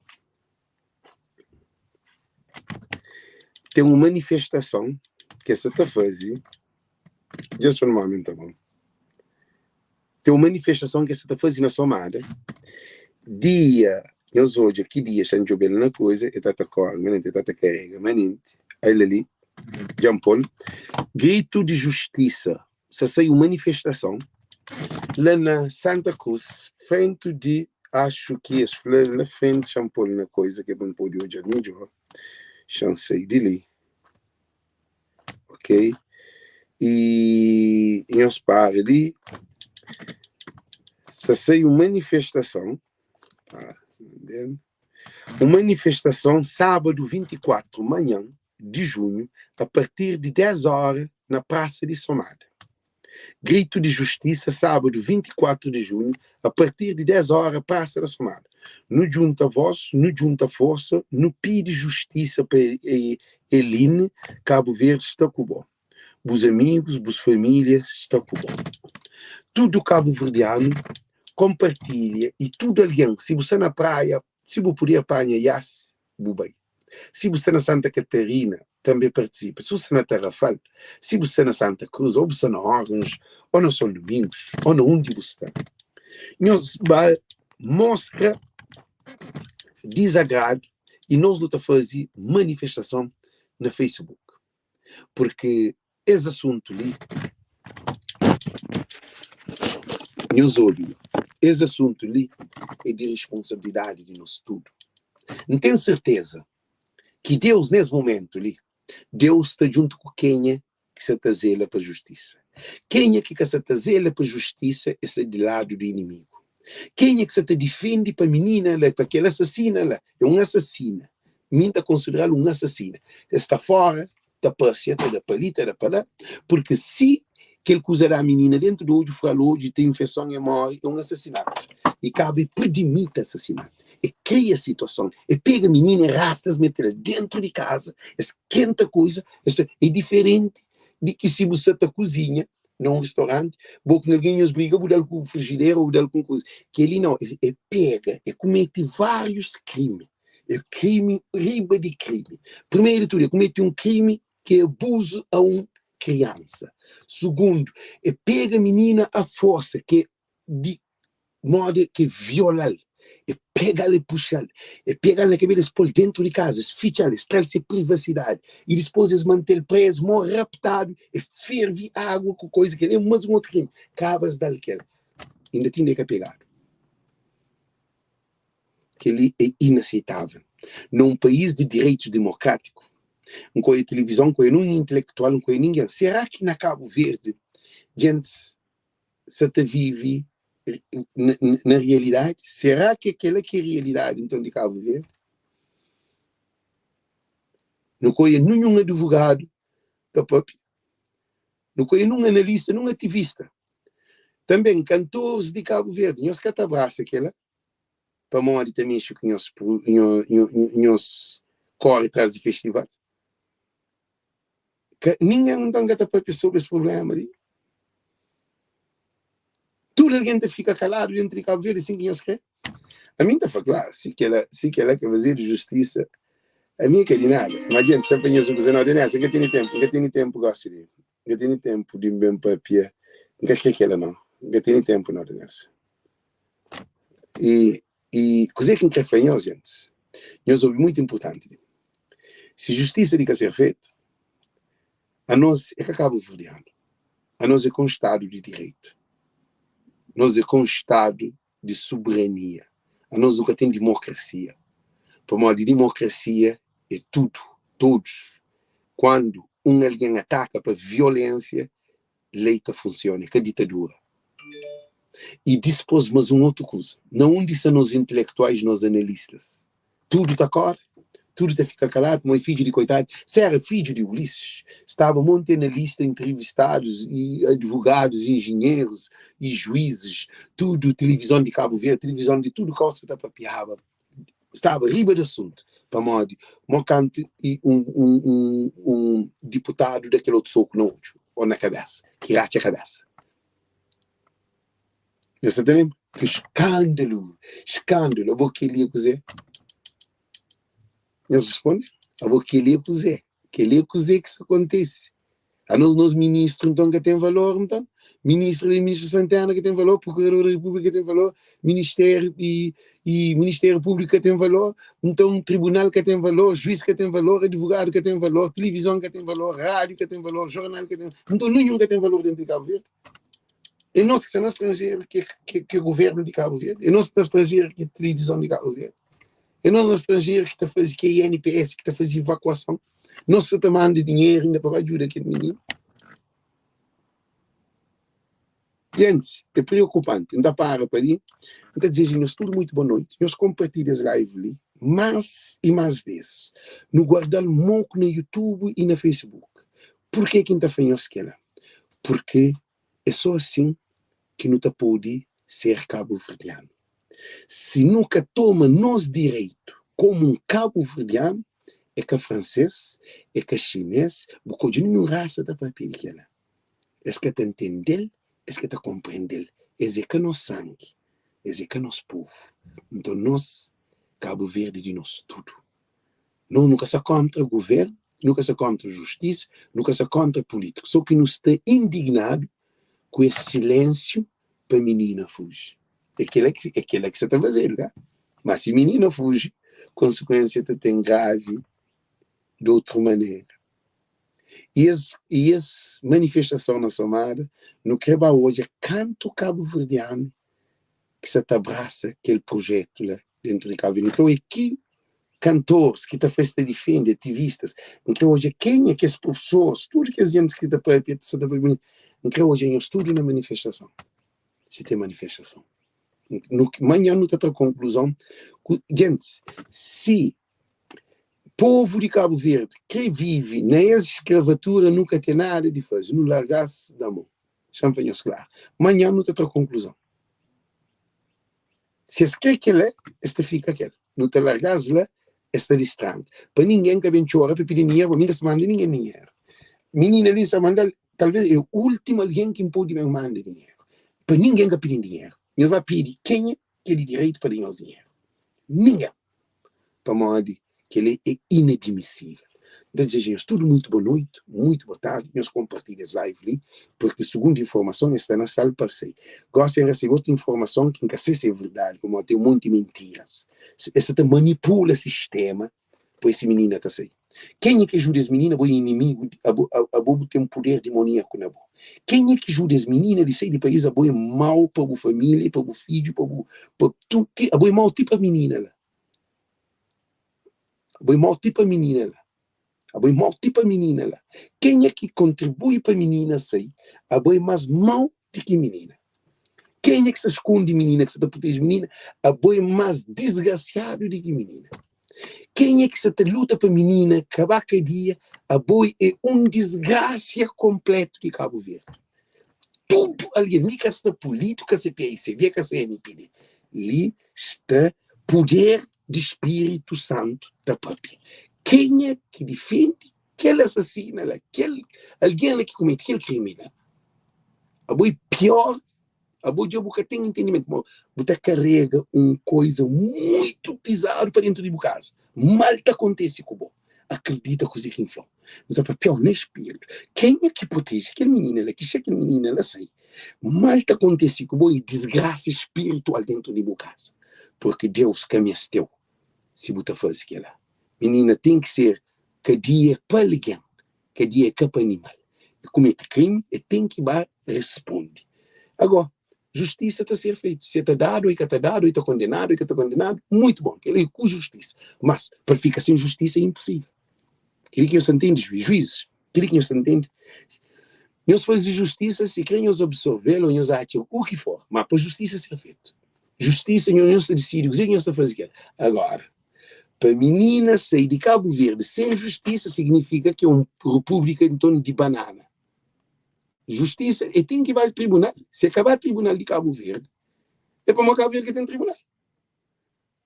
Tem uma manifestação que você está fazendo. Já só no momento, tá bom? Tem uma manifestação que você está fazendo na somada. Dia, nós hoje, aqui dia, já não na coisa, e tá correndo, mas não tá carrega, mas não. Aí ali, Jean Paul, grito de justiça. Você saiu uma manifestação lá na Santa Cruz, frente de, acho que as flores na frente, Jean Paul, na coisa que não pode hoje, não já, chancei de ali. Ok? E nós para ali, você saiu uma manifestação, uma manifestação sábado 24, manhã de junho, a partir de 10 horas, na Praça de Somada. Grito de justiça, sábado 24 de junho, a partir de 10 horas, Praça da Somada. No junta voz, no junta força, no pede justiça para Eline, Cabo Verde está com bom. Bos amigos, bos famílias, está com bom. Tudo cabo-verdiano compartilha e tudo alguém, se você na praia, se você puder apanhar Yas, bubai. Se você na Santa Catarina, também participa. Se você na Tarrafal, se você na Santa Cruz, ou você na Órgãos, ou na São Domingos, ou na onde você está. Nós mostra desagrado e nós não fazemos manifestação no Facebook. Porque esse assunto ali, nós olhamos, esse assunto ali é de responsabilidade de nós tudo. Não tenho certeza que Deus, nesse momento ali, Deus está junto com quem é que se atazela para a justiça. Quem é que se atazela para a justiça é de lado do inimigo. Quem é que se defende para a menina, para aquela assassina, é uma assassina. Minha está considerada uma assassina. Está fora da paciência, da palita, da palha, porque se que ele acusará a menina dentro do olho, falou de ter infecção e morre, é um assassinato. E cabe predimir assassinato. E cria a situação. E pega a menina e arrasta-se, mete-la dentro de casa, esquenta coisa. É diferente de que se você está cozinha, num restaurante, vou com alguém os briga, vou dar com o frigideiro, vou dar com coisa. Que ele não, pega, comete vários crimes. É crime, riba de crime. Primeiro de tudo, ele comete um crime que é abuso a uma criança. Segundo, é pega a menina à força, que é de modo que viola, é pega-la e puxa-la, é pega-la na cabeça, pôr dentro de casa, esficha-la, extrai-se privacidade, e depois eles mantêm preso, morre raptado, e ferve água com coisa que ele é mais um outro crime. Cabas daquele. Ainda tinha que pegar. Que ele é inaceitável. Num país de direitos democráticos, com a televisão, com um intelectual, com ninguém, será que na Cabo Verde, gente, se te vive na realidade? Será que aquela que é a realidade, então, de Cabo Verde? Não conheço nenhum advogado da PAP, não conheço nenhum analista, nenhum ativista. Também cantores de Cabo Verde, nós que abraça aquela, para morrer também, que nós corre atrás do festival. Ninguém não está para sobre esse problema ali. Tudo alguém fica calado dentro de Cabo Verde, assim que nós quer. A mim está claro, se que ela quer fazer justiça, a mim quer de nada. Mas gente, sempre nós não fazemos nada nessa, nunca tem tempo, gosto de. Nunca tem tempo de bem papia. Nunca quer que ela não. Nunca tem tempo nada nessa. E coisa que não quer fazer, gente, nós ouvimos muito importante. Se justiça tem que ser feita, a nós é que acaba verdeando. A nós é com Estado de Direito. Nós é com Estado de soberania. A nós nunca tem democracia. Para modo de democracia é tudo, todos. Quando alguém ataca para violência, lei funciona, que é ditadura. E depois mais uma outra coisa. Não disse nos intelectuais, nos analistas. Tudo está claro. Tudo está ficar calado, como é filho de coitado. Se era filho de Ulisses, estava muito na lista entrevistados, e advogados, e engenheiros, e juízes, tudo, televisão de Cabo Verde, televisão de tudo, que você está papiava. Estava riba do assunto, para modo, mocante e um deputado daquele outro soco no outro, ou na cabeça, que rate a cabeça. Você lembra? Que escândalo, escândalo, eu vou querer dizer. Eles respondem, eu vou querer dizer que isso acontece. A nós ministros, então, que tem valor, então, ministro e ministra Santana que tem valor, Procurador da República que tem valor, Ministério e Ministério Público que tem valor, então, Tribunal que tem valor, Juiz que tem valor, Advogado que tem valor, Televisão que tem valor, Rádio que tem valor, Jornal que tem valor, então, nenhum que tem valor dentro de Cabo Verde. É nós que somos estrangeiros que governo de Cabo Verde, é nós que somos estrangeiros que é televisão de Cabo Verde, é nós estrangeiros que está fazendo que é INPS, que está fazendo evacuação. Nós se tomando dinheiro ainda para ajudar aquele menino. Gente, é preocupante. Ainda para ali. Então, dizer, nós tudo muito boa noite. Nós compartilhamos live ali, mais e mais vezes. No guardar muito no YouTube e no Facebook. Por que ainda fazemos aquilo? Porque é só assim que não pode ser cabo-verdiano. Se nunca toma nos direito como um cabo-verdiano, é que é francês, é que é chinês, porque de nenhuma raça da papel aquela. É que está entendendo, é que está compreendendo. É que é nosso sangue, é que é nosso povo. Então nós, Cabo Verde, de nós tudo. Nós nunca se contra o governo, nunca se contra a justiça, nunca se contra político. Só que nos está indignado com esse silêncio para a menina fugir. É aquilo que você está fazendo, né? Mas se a menina fuge, consequência tem grave de outra maneira. E essa manifestação na Somada, no que é hoje, é canto cabo-verdiano que se abraça aquele projeto lá dentro de Cabo Verde. Então, é que cantores que festa defende, ativistas, então hoje, quem é que os professores, tudo que a gente que está para então hoje é um estudo na manifestação. Se tem manifestação. Amanhã não está a conclusão. Gente, se povo de Cabo Verde que vive na escravatura nunca tem nada de fazer, não largasse da mão. Champanhos claro. Amanhã não está a conclusão. Se es quer que ele este fica aquele. Não te largasse lá, está distante. Para ninguém que vem chorar para pedir dinheiro, para mim não se manda ninguém dinheiro. Menina ali se manda, talvez é o último alguém que pode me mandar dinheiro. Para ninguém que pedir dinheiro. Ele vai pedir quem é que tem direito para dar dinheiro. Ninguém. para modo que ele é inadmissível. Então, desejamos tudo muito boa noite, muito boa tarde, nós compartilhamos live ali, porque segundo informação está na sala para si. Gostam de receber outra informação que nunca sei se é verdade, como tem um monte de mentiras. Essa manipula o sistema, para esse menino está assim. Quem é que ajuda as meninas? O inimigo, a bobo tem um poder demoníaco na boca. Quem é que ajuda as meninas de sair do país? A boa é mal para a família, para o filho, para tudo. A boa é mal tipo a menina lá. A boa é mal tipo a menina lá. A boa é mal tipo a menina lá. Quem é que contribui para a menina sair? A boa é mais mal do que a menina. Quem é que se esconde menina, que se protege menina? A boa é mais desgraciado do que a menina. Quem é que se luta para a menina acabar cada dia? A boi é desgraça completo de Cabo Verde. Tudo ali, nem que esta política se vê que se MPD. Ali está poder do Espírito Santo da própria. Quem é que defende aquele assassino, alguém que comete aquele crime? A boi pior. A boa de tem entendimento, você carrega uma coisa muito pesada para dentro de casa. Mal te acontece com você. Acredita que você inflou. Mas é papel no espírito. Quem é que protege aquele menino, que chega aquele menino, ela sai. Mal te acontece com você, desgraça espiritual dentro de casa. Porque Deus caminha teu. Se você faz aquilo. Menina tem que ser que dia para alguém, que dia para animal. E comete crime, e tem que responder. Agora, justiça está a ser feita. Se está dado, e que está dado, e está condenado, e que está condenado, muito bom. Ele é com justiça. Mas, para ficar sem justiça é impossível. Aquilo que não se entende, juízes. Aquilo que não se entende. Nós fazemos justiça se querem nos absorver, ou nos atirar, o que for. Mas para justiça ser feita. Justiça não se decide, o que não se faz aquilo. Agora, para a menina sair de Cabo Verde sem justiça significa que é uma república em torno de banana. Justiça, e tem que ir ao tribunal. Se acabar o tribunal de Cabo Verde, é para o Cabo Verde que tem tribunal.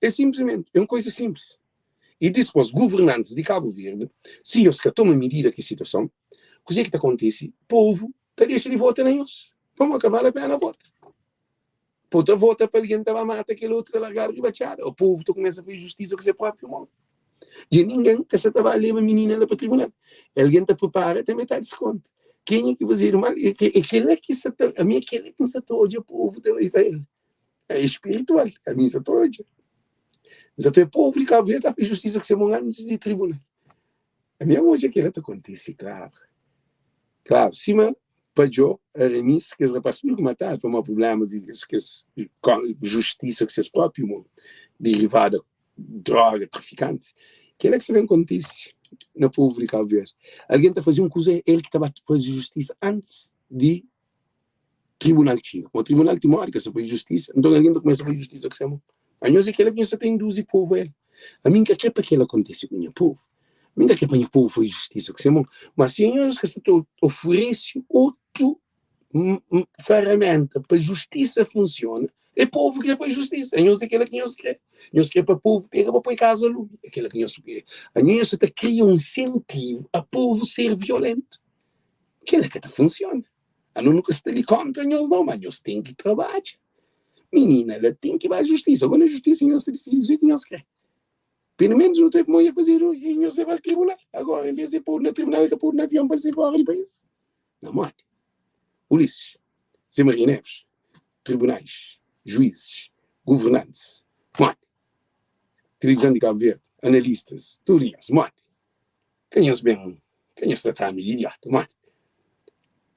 É simplesmente, é uma coisa simples. E depois, governantes de Cabo Verde, se eles que tomam medida que a situação, o que é que acontece? O povo está deixando de votar neles. Vamos acabar a pena vota. Puta vota para alguém que vai matar aquele outro que largar de baixada. O povo começa a fazer justiça com seu próprio mundo. De ninguém que se trabalha leva a menina para o tribunal. Alguém está prepara também está desconto. Quem é que vai dizer mal? Aquele que se a minha aquele que se toja o povo da ele. É espiritual, a minha se toja. Zato é povo de Cabo Verde a justiça que se monga antes de tribunal. A minha hoje aquilo que acontece, claro. Claro, cima para eu a remissa que os rapazes não matar para uma problemas e que justiça que se próprio mundo derivada droga traficantes. Aquilo que se vê acontece no povo de Cabo Verde. Alguém está fazendo uma coisa, ele que estava a fazer justiça antes de tribunal chino. O tribunal timórico se faz justiça, então alguém começa a fazer justiça que se chama. A nós é aquela que você tem 12 povo ele. A mim que é para que ela acontece com o meu povo. A mim que é para o meu povo foi justiça que se chama. Mas se nós que se oferece outra ferramenta para a justiça funcione, é povo que faz justiça. A nós é aquela que nós quer. Nós quer para o povo pegar para pôr casa a luz. Aquela que nós quer. A nós cria um incentivo a povo ser violento. Aquela que funciona. A não nunca está ali contra nós não, mas nós temos que trabalhar. Menina, ela tem que ir à justiça. Agora a justiça nós decidimos o que nós quer. Pelo menos não tem como eu fazer e nós levar ao tribunal. Agora, em vez de pôr no tribunal, é pôr no avião para se fora do país. Não mate. Ulisses, Zé Maria Neves, tribunais, juízes, governantes, mate. Televisão de Cabo Verde, analistas, tudo isso, mate. Quem está tratando de idiota, mate.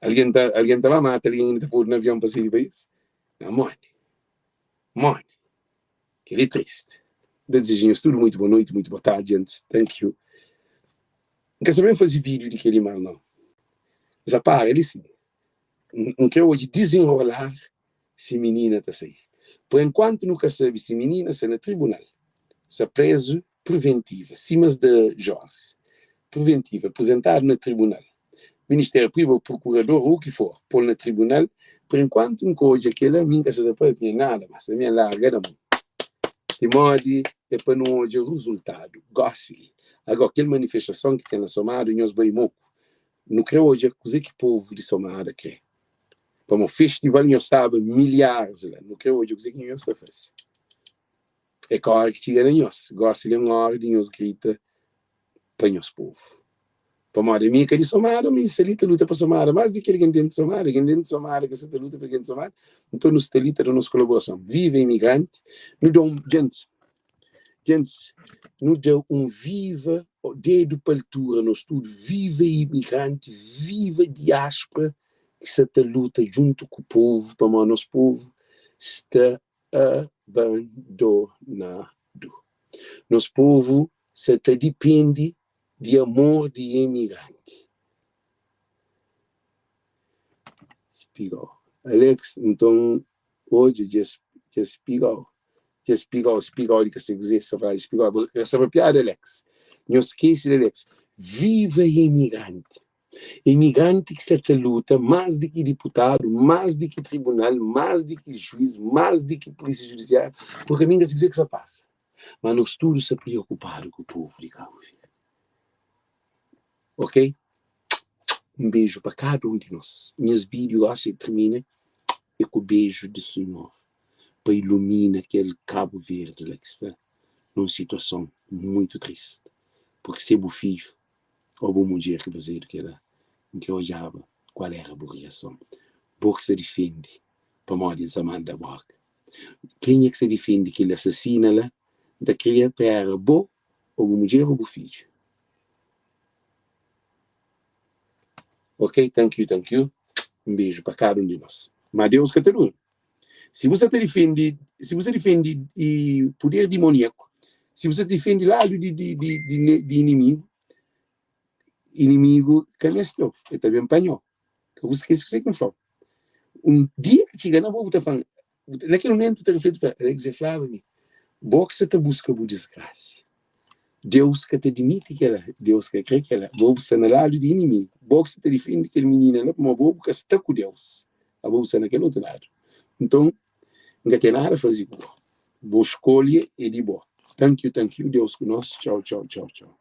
Alguém está lá, mata, alguém está pôr no avião para sair do país. Não, mate. Mate. Que é triste. Desejamos tudo muito boa noite, muito boa tarde, gente. Thank you. Não quero saber fazer vídeo de aquele mal, não. Já para, ele sim. Não quero hoje desenrolar se menina está sair. Por enquanto, nunca sabe se menina está no tribunal. Está preso preventiva, cimas de Jorge. Preventiva, apresentado no tribunal. Ministério Público, procurador, o que for, pôr no tribunal. Por enquanto, não hoje aquela minha se não pode nada, mas a minha larga da mão. De modo é para não hoje o resultado. Goste-lhe. Agora, aquela manifestação que tem na Somada, nós bem pouco. Não creio hoje coisa que o povo de Somada quer. Para um festival, nós estava milhares lá. Não creio hoje coisa que nós está fazendo. É que a hora que chega em nós, gosta de uma hora de nós grita para nós povo. Para moda minha que de somar, mas se ele luta para somar, mais do que ele entende somar, que você luta para quem somar, então nos telita da nossa colaboração. Viva imigrante, nos dá gente, nos dá viva desde a altura, nós tudo viva imigrante, viva diáspora, que se luta junto com o povo, para o nosso povo está abandonado. Nosso povo se depende de amor de imigrante. Espigal. Alex, então, hoje, já espigal. Já espigal de que se quiser falar espigal. Essa é uma piada, Alex. Não esquece, Alex. Viva imigrante. Imigrante que se luta mais do que deputado, mais do que tribunal, mais do que juiz, mais do que polícia judiciária, porque a minha se quiser que isso passa. Mas nós todos se preocupados com o povo de Cabo Verde. Ok? Um beijo para cada um de nós. Meus vídeos assim terminam e com o beijo do Senhor para iluminar aquele Cabo Verde lá que está numa situação muito triste. Porque se é o filho ou a mulher que fazia aquela que olhava qual era a reação. Porque se defende para morrer em da boca. Quem é que se defende que ele assassina lá da criança para bo ou a mulher ou o filho? Ok? Thank you. Um beijo para cada um de nós. Mas Deus que te ajude. Se você defende o poder demoníaco, se você defende lado de inimigo que é mestre, é também panhou. Eu vou esquecer o que você falou. Dia que chega, não vou estar falando. Naquele momento, eu reflito para Alex e Flávio, boxe te busca por desgraça. Deus que te admite que ela, Deus que crê que ela, vou ser no lado de inimigo. Boxe te defende aquele menino, mas vou que está com Deus. Vou ser naquele outro lado. Então, não tem nada a fazer com boa escolha e de boa. Thank you, Deus conosco. Tchau.